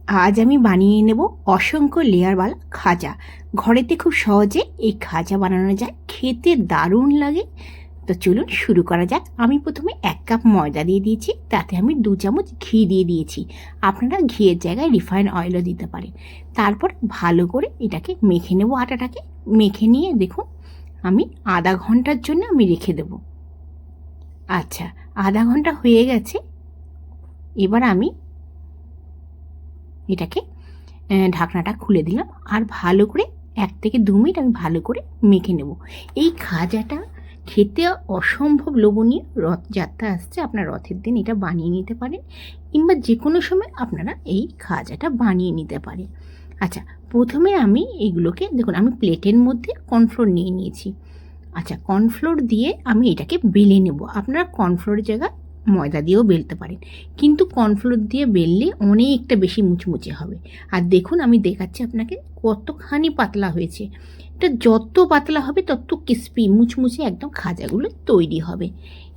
আজ আমি বানিয়ে নেব অসংখ্য লেয়ারওয়ালা খাজা। ঘরেতে খুব সহজে এই খাজা বানানো যায়, খেতে দারুণ লাগে। তো চলুন শুরু করা যাক। আমি প্রথমে 1 কাপ ময়দা দিয়ে দিয়েছি, তাতে আমি 2 চামচ ঘি দিয়ে দিয়েছি। আপনারা ঘিয়ের জায়গায় রিফাইন অয়েলও দিতে পারেন। তারপর ভালো করে এটাকে মেখে নেব। আটাটাকে মেখে নিয়ে দেখুন আমি আধা ঘন্টার জন্য আমি রেখে দেব। আচ্ছা, আধা ঘন্টা হয়ে গেছে। এবার আমি এটাকে ঢাকনাটা খুলে দিলাম আর ভালো করে 1 থেকে 2 মিনিট আমি ভালো করে মেখে নেব। এই খাজাটা খেতে অসম্ভব লোভনীয়। রথযাত্রা আসছে, আপনার রথের দিন এটা বানিয়ে নিতে পারেন, কিংবা যে কোনো সময় আপনারা এই খাজাটা বানিয়ে নিতে পারেন। আচ্ছা, প্রথমে আমি এগুলোকে দেখুন, আমি প্লেটের মধ্যে কর্নফ্লোর নিয়ে নিয়েছি। আচ্ছা, কর্নফ্লোর দিয়ে আমি এটাকে বেলে নেব। আপনারা কর্নফ্লোরের জায়গায় ময়দা দিয়েও বেলতে পারেন, কিন্তু কর্নফ্লোর দিয়ে বেললে অনেকটা বেশি মুচমুচে হবে। আর দেখুন আমি দেখাচ্ছি আপনাকে কতখানি পাতলা হয়েছে। এটা যত পাতলা হবে তত ক্রিস্পি মুচমুচে একদম খাজাগুলো তৈরি হবে।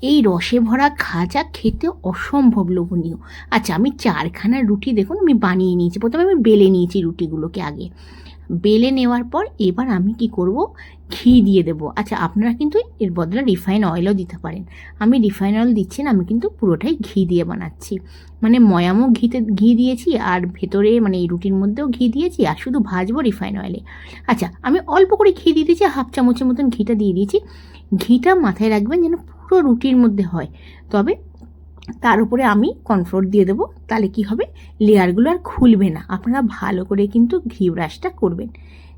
এই রসে ভরা খাজা খেতে অসম্ভব লোভনীয়। আচ্ছা, আমি 4খানা রুটি দেখুন আমি বানিয়ে নিয়েছি। প্রথমে আমি বেলে নিয়েছি রুটিগুলোকে। আগে বেলে নেওয়ার পর এবার আমি কি করব, ঘি দিয়ে দেবো। আচ্ছা, আপনারা কিন্তু এর বদলে রিফাইন অয়েলও দিতে পারেন। আমি রিফাইন অয়েল দিচ্ছি না, আমি কিন্তু পুরোটাই ঘি দিয়ে বানাচ্ছি। মানে ময়ামও ঘি দিয়েছি, আর ভেতরে মানে এই রুটির মধ্যেও ঘি দিয়েছি, আর শুধু ভাজবো রিফাইন অয়েলে। আচ্ছা, আমি অল্প করে ঘি দিয়ে দিয়েছি, 1/2 চামচের মতন ঘিটা দিয়ে দিয়েছি। ঘিটা মাথায় রাখবেন যেন পুরো রুটির মধ্যে হয়। তবে তার উপরে আমি কর্নফ্লোর দিয়ে দেবো, তাহলে কি হবে, লেয়ারগুলো আর খুলবে না। আপনারা ভালো করে কিন্তু ঘি ব্রাশটা করবেন।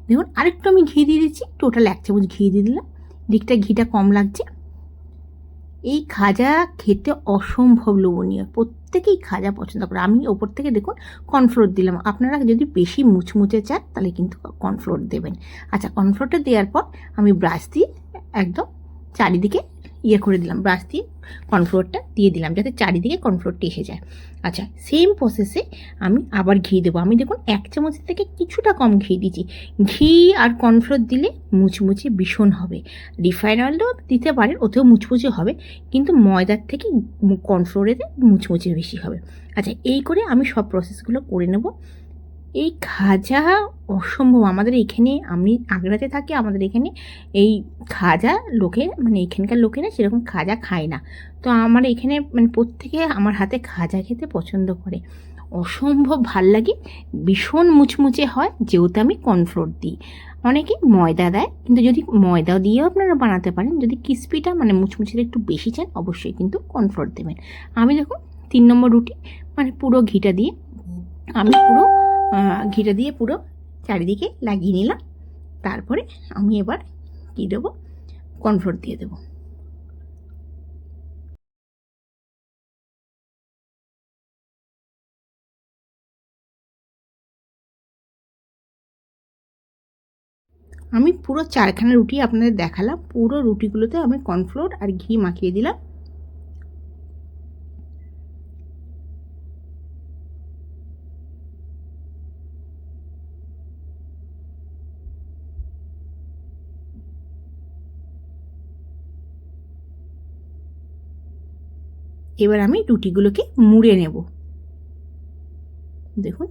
দেখুন আরেকটু আমি ঘি দিয়ে দিচ্ছি, টোটাল 1 চামচ ঘি দিয়ে দিলাম। দিকটা ঘিটা কম লাগছে। এই খাজা খেতে অসম্ভব লোভনীয়, প্রত্যেকেই খাজা পছন্দ করে। আমি ওপর থেকে দেখুন কর্নফ্লোর দিলাম। আপনারা যদি বেশি মুচমুচে চান তাহলে কিন্তু কর্নফ্লোর দেবেন। আচ্ছা, কর্নফ্লোরটা দেওয়ার পর আমি ব্রাশ দিয়ে একদম চারিদিকে করে দিলাম। ব্রাশ দিয়ে কর্নফ্লোরটা দিয়ে দিলাম যাতে চারিদিকে কর্নফ্লোরটা এসে যায়। আচ্ছা, সেম প্রসেসে আমি আবার ঘি দেবো। আমি দেখুন 1 চামচের থেকে কিছুটা কম ঘি দিচ্ছি। ঘি আর কর্নফ্লোর দিলে মুচমুচে ভীষণ হবে। রিফাইন অয়েলও দিতে পারেন, ওতেও মুচমুচে হবে, কিন্তু ময়দার থেকে কর্নফ্লোরেতে মুচমুচে বেশি হবে। আচ্ছা, এই করে আমি সব প্রসেসগুলো করে নেব। এই খাজা অসম্ভব। আমাদের এখানে, আমি আগ্রাতে থাকি, আমাদের এখানে এই খাজা লোকে মানে এখানকার লোকেরা সেরকম খাজা খায় না। তো আমার এখানে মানে প্রত্যেকে আমার হাতে খাজা খেতে পছন্দ করে। অসম্ভব ভাল লাগে, ভীষণ মুচমুচে হয়, যেহেতু আমি কর্নফ্লোর দিই। অনেকে ময়দা দেয়, কিন্তু যদি ময়দা দিয়েও আপনারা বানাতে পারেন। যদি ক্রিস্পিটা মানে মুচমুচেটা একটু বেশি চান, অবশ্যই কিন্তু কর্নফ্লোর দেবেন। আমি দেখুন 3 নম্বর রুটি মানে পুরো ঘিটা দিয়ে আমি পুরো চারিদিকে লাগিয়ে নিলাম। তারপরে আমি এবার কী দেবো, কর্নফ্লোর দিয়ে দেবো। আমি পুরো 4খানা রুটি আপনাদের দেখালাম। পুরো রুটিগুলোতে আমি কর্নফ্লোর আর ঘি মাখিয়ে দিলাম। এবার আমি রুটিগুলোকে মুড়ে নেব। দেখুন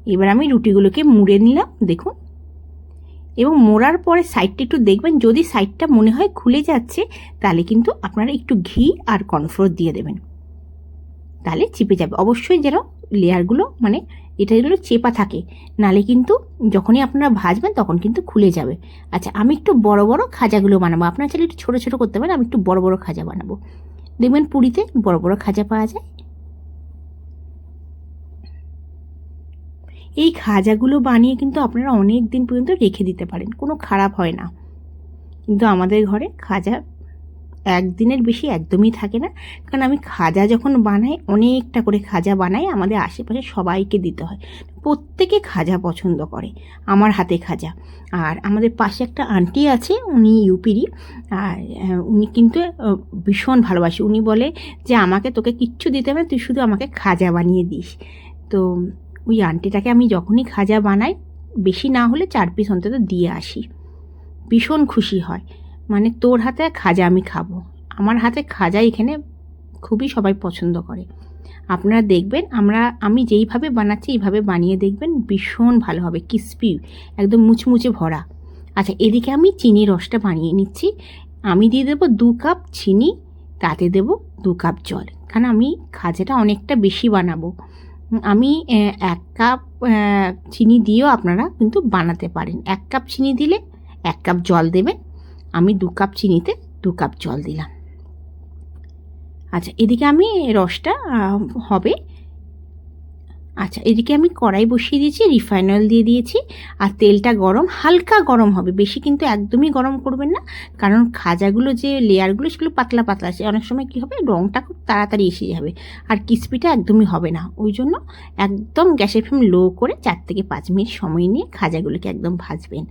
এবার আমি রুটিগুলোকে মুড়ে নিলাম দেখুন। এবং মোড়ার পরে সাইডটা একটু দেখবেন, যদি সাইডটা মনে হয় খুলে যাচ্ছে তাহলে কিন্তু আপনারা একটু ঘি আর কর্নফ্লোর দিয়ে দেবেন, তাহলে চিপে যাবে। অবশ্যই যেন লেয়ারগুলো মানে এটাগুলো চেপা থাকে, নালে কিন্তু যখনই আপনারা ভাজবেন তখন কিন্তু খুলে যাবে। আচ্ছা, আমি একটু বড় বড় খাজাগুলো বানাবো। আপনারা চাইলে একটু ছোটো ছোটো করতে পারেন, আমি একটু বড় বড় খাজা বানাবো। দেখবেন পুরীতে বড় বড় খাজা পাওয়া যায়। এই খাজাগুলো বানিয়ে কিন্তু আপনারা অনেক দিন পর্যন্ত রেখে দিতে পারেন, কোনো খারাপ হয় না। কিন্তু আমাদের ঘরে খাজা 1 দিনের বেশি একদমই থাকে না, কারণ আমি খাজা যখন বানাই অনেকটা করে খাজা বানাই, আমাদের আশেপাশে সবাইকে দিতে হয়। প্রত্যেকে খাজা পছন্দ করে, আমার হাতে খাজা। আর আমাদের পাশে একটা আন্টি আছে, উনি ইউপিরই। আর উনি কিন্তু ভীষণ ভালোবাসে। উনি বলে যে আমাকে তোকে কিচ্ছু দিতে হবে না, তুই শুধু আমাকে খাজা বানিয়ে দিস। তো ওই আন্টিটাকে আমি যখনই খাজা বানাই, বেশি না হলে 4 পিস অন্তত দিয়ে আসি। ভীষণ খুশি হয়, মানে তোর হাতে খাজা আমি খাবো। আমার হাতে খাজা এখানে খুবই সবাই পছন্দ করে। আপনারা দেখবেন আমি যেইভাবে বানাচ্ছি এইভাবে বানিয়ে দেখবেন, ভীষণ ভালো হবে, ক্রিস্পি, একদম মুচমুচে ভরা। আচ্ছা, এদিকে আমি চিনি রসটা বানিয়ে নিচ্ছি। আমি দিয়ে দেবো 2 কাপ চিনি, তাতে দেবো 2 কাপ জল, কারণ আমি খাজাটা অনেকটা বেশি বানাবো। আমি 1 কাপ চিনি দিয়েও আপনারা কিন্তু বানাতে পারেন। 1 কাপ চিনি দিলে 1 কাপ জল দেবেন। আমি 2 কাপ চিনিতে 2 কাপ জল দিলাম। আচ্ছা, এদিকে আমি রসটা হবে। আচ্ছা, এদিকে আমি কড়াই বসিয়ে দিয়েছি, রিফাইন অয়েল দিয়ে দিয়েছি, আর তেলটা গরম, হালকা গরম হবে, বেশি কিন্তু একদমই গরম করবেন না, কারণ খাজাগুলো যে লেয়ারগুলো সেগুলো পাতলা পাতলা আছে, অনেক সময় কী হবে রঙটা খুব তাড়াতাড়ি এসে যাবে, আর ক্রিস্পিটা একদমই হবে না। ওই জন্য একদম গ্যাসের ফ্লেম লো করে 4 থেকে 5 মিনিট সময় নিয়ে খাজাগুলোকে একদম ভাজবেন।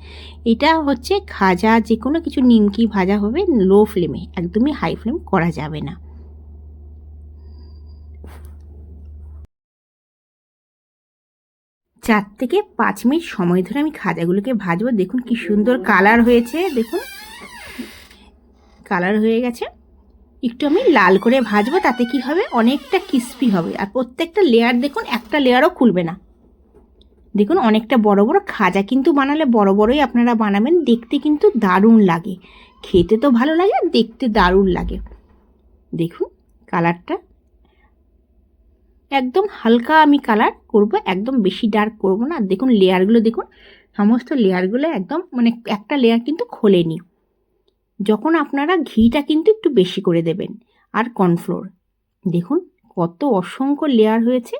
এটা হচ্ছে খাজা, যে কোনো কিছু নিমকি ভাজা হবে লো ফ্লেমে, একদমই হাই ফ্লেম করা যাবে না। 4 থেকে 5 মিনিট সময় ধরে আমি খাজাগুলোকে ভাজবো। দেখুন কি সুন্দর কালার হয়েছে, দেখুন কালার হয়ে গেছে। একটু আমি লাল করে ভাজবো, তাতে কি হবে অনেকটা ক্রিস্পি হবে, আর প্রত্যেকটা লেয়ার দেখুন একটা লেয়ারও খুলবে না। দেখুন অনেকটা বড় বড় খাজা কিন্তু বানালে বড় বড়ই আপনারা বানাবেন, দেখতে কিন্তু দারুণ লাগে, খেতে তো ভালো লাগে আর দেখতে দারুণ লাগে। দেখুন কালারটা একদম হালকা আমি কালার করব, একদম বেশি ডার্ক করব না। দেখুন লেয়ারগুলো দেখুন, সমস্ত লেয়ারগুলো একদম মানে একটা লেয়ার কিন্তু খোলেনি। যখন আপনারা ঘিটা কিন্তু একটু বেশি করে দেবেন, আর কর্নফ্লোর দেখুন কত অসংখ্য লেয়ার হয়েছে।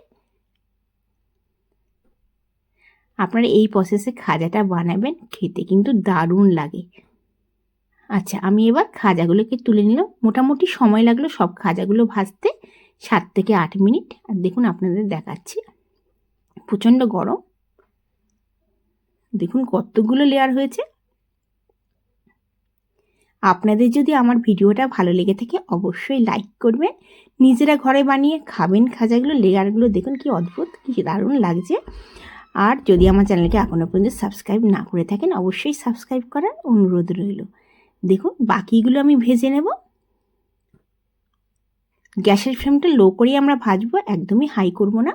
আপনারা এই প্রসেসে খাজাটা বানাবেন, খেতে কিন্তু দারুণ লাগে। আচ্ছা, আমি এবার খাজাগুলোকে তুলে নিলাম। মোটামুটি সময় লাগলো সব খাজাগুলো ভাজতে 7 থেকে 8 মিনিট। আর দেখুন আপনাদের দেখাচ্ছি, প্রচণ্ড গরম, দেখুন কতগুলো লেয়ার হয়েছে। আপনাদের যদি আমার ভিডিওটা ভালো লেগে থাকে অবশ্যই লাইক করবেন, নিজেরা ঘরে বানিয়ে খাবেন খাজাগুলো। লেয়ারগুলো দেখুন কি অদ্ভুত, কি দারুণ লাগছে। আর যদি আমার চ্যানেলকে এখনও পর্যন্ত সাবস্ক্রাইব না করে থাকেন অবশ্যই সাবস্ক্রাইব করার অনুরোধ রইল। দেখুন বাকিগুলো আমি ভেজে নেব। গ্যাসের ফ্লেমটা লো করেই আমরা ভাজবো, একদমই হাই করব না।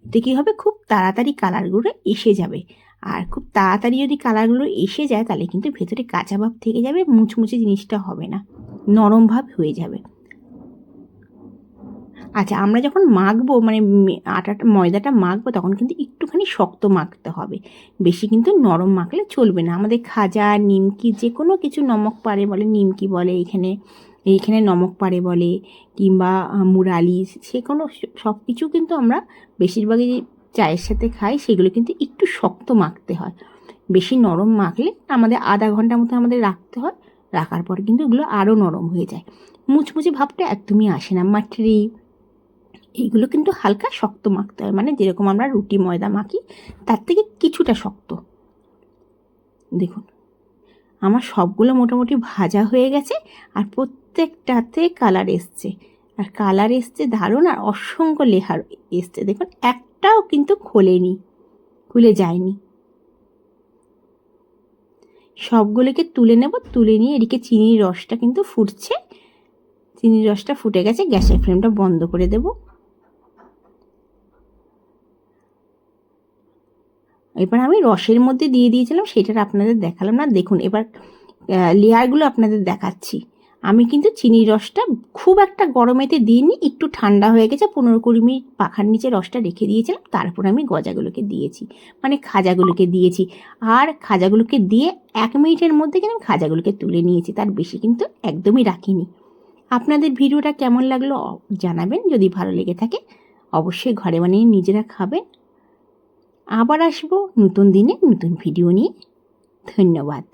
এতে কী হবে, খুব তাড়াতাড়ি কালারগুলো এসে যাবে, আর খুব তাড়াতাড়ি যদি কালারগুলো এসে যায় তাহলে কিন্তু ভেতরে কাঁচা ভাব থেকে যাবে, মুচমুচে জিনিসটা হবে না, নরম ভাব হয়ে যাবে। আচ্ছা, আমরা যখন মাখবো মানে ময়দাটা মাখবো তখন কিন্তু একটুখানি শক্ত মাখতে হবে, বেশি কিন্তু নরম মাখলে চলবে না। আমাদের খাজা, নিমকি, যে কোনো কিছু নমক পাড়ে বলে, নিমকি বলে এইখানে নমক পাড়ে বলে, কিংবা মুরালি, সে কোনো সব কিছু কিন্তু আমরা বেশিরভাগই চায়ের সাথে খাই, সেগুলো কিন্তু একটু শক্ত মাখতে হয়। বেশি নরম মাখলে আমাদের আধা ঘন্টা মতো আমাদের রাখতে হয়, রাখার পর কিন্তু এগুলো আরও নরম হয়ে যায়, মুচমুচে ভাবটা একদমই আসে না। মাটরি এইগুলো কিন্তু হালকা শক্ত মাখতে হয়, মানে যেরকম আমরা রুটি ময়দা মাখি তার থেকে কিছুটা শক্ত। দেখুন আমার সবগুলো মোটামুটি ভাজা হয়ে গেছে, আর প্রত্যেকটাতে কালার এসছে, আর কালার এসছে দারুণ, আর অসংখ্য লেয়ার এসছে। দেখুন একটাও কিন্তু খুলে যায়নি। সবগুলোকে তুলে নেব, তুলে নিয়ে এদিকে চিনির রসটা কিন্তু ফুটছে, চিনির রসটা ফুটে গেছে, গ্যাসের ফ্লেমটা বন্ধ করে দেব। এবার আমি রসের মধ্যে দিয়ে দিয়েছিলাম, সেটা আপনাদের দেখালাম না। দেখুন এবার লেয়ারগুলো আপনাদের দেখাচ্ছি। আমি কিন্তু চিনির রসটা খুব একটা গরমেতে দিইনি, একটু ঠান্ডা হয়ে গেছে, 15-20 মিনিট পাখার নিচে রসটা রেখে দিয়েছিলাম, তারপর আমি গজাগুলোকে দিয়েছি, মানে খাজাগুলোকে দিয়েছি। আর খাজাগুলোকে দিয়ে 1 মিনিটের মধ্যে কিন্তু আমি খাজাগুলোকে তুলে নিয়েছি, তার বেশি কিন্তু একদমই রাখিনি। আপনাদের ভিডিওটা কেমন লাগলো জানাবেন, যদি ভালো লেগে থাকে অবশ্যই ঘরে বানিয়ে নিজেরা খাবেন। আবার আসবো নতুন দিনে নতুন ভিডিও নিয়ে। ধন্যবাদ।